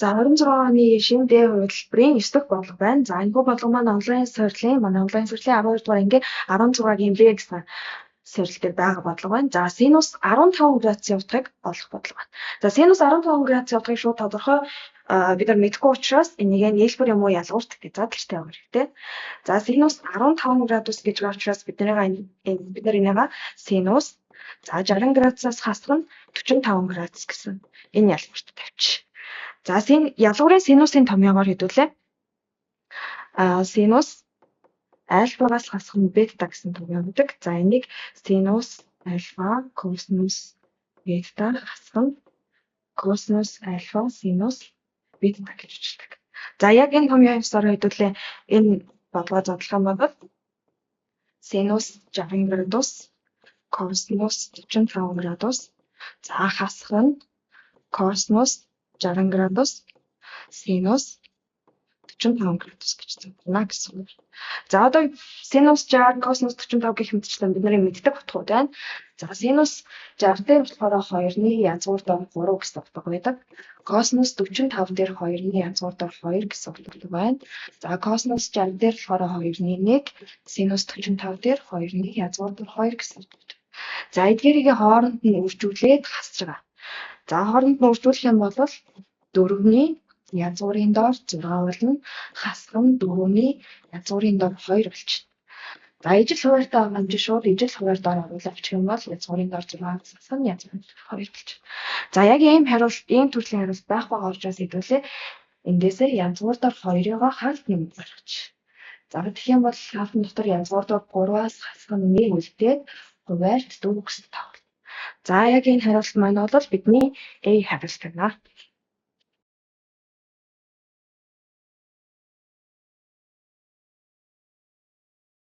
За 26 оны шинэ дэв хувилбарын 9 дахь бодлого байна. За энэхүү бодлого маань онлайн сурлалын 12 дугаар ангийн 16-гийн Б гэсэн сурлал дээр байгаа бодлого байна. За синус 15 градус явуудахыг олох бодлого байна. За синус 15 градус явуудахыг шууд тодорхой бид нар мэдгүй учраас энийг нийлбэр юм уу ялгуурт гэж задлжтай байгаа хэрэгтэй. За синус 15 градус гэж байгаа учраас бид нар энийг синус за 60 градусаас хасах нь 45 градус гэсэн энэ ялгуурт тавьчих. За ялгуурын синусын томьёогоор хэдүүлээ. Синус альфагаас хасах нь бета гэсэн томьёо өгдөг. За энийг синус альфа косинус бета хасах нь косинус альфа синус бета гэж бичдэг. За яг энэ томьёо ёсоор хэдүүлээ энэ бодлого задлах юм бол синус 60 градус косинус 45 градус за хасах нь косинус 60 градус синус 45 градус гэж задлана гэсэн үг. За одоо синус 60 косинус 45 гэх мэтчлэн бидний мэддэг утгууд байна. За синус 60 дээр болохоор 2-ны язгуур дор 3 гэсэн утга байдаг. Косинус 45 дээр 2-ны язгуур дор 2 гэсэн утга байна. За косинус 60 дээр болохоор 2-ны 1, синус 45 дээр 2-ны язгуур дор 2 гэсэн утга. За эдгээрийг хооронд нь үржүүлээд хасж байгаа. За хооронд нь үржүүлэх юм бол 4-ний язгуурын доор 6 болно. Хасах нь 4-ний язгуурын доор 2 болчихно. За ижил хуваарьтай байгаа юм чи шууд ижил хуваар доор оруулах авчих юм бол язгуурын доор 6 хасах нь язгуурын доор 2 болчихно. За яг ийм төрлийн хариулт байх байгаа учраас хэдүүлээ эндээсээ язгуур доор 2-ыг хаалт нэмж гаргаж. За тэгэх юм бол хаалтын дотор язгуур доор 3-аас хасах нь 1 үлдээд хуваарьт 4 гэсэн тав. За яг энэ хариулт маань бол бидний A хариулт байна.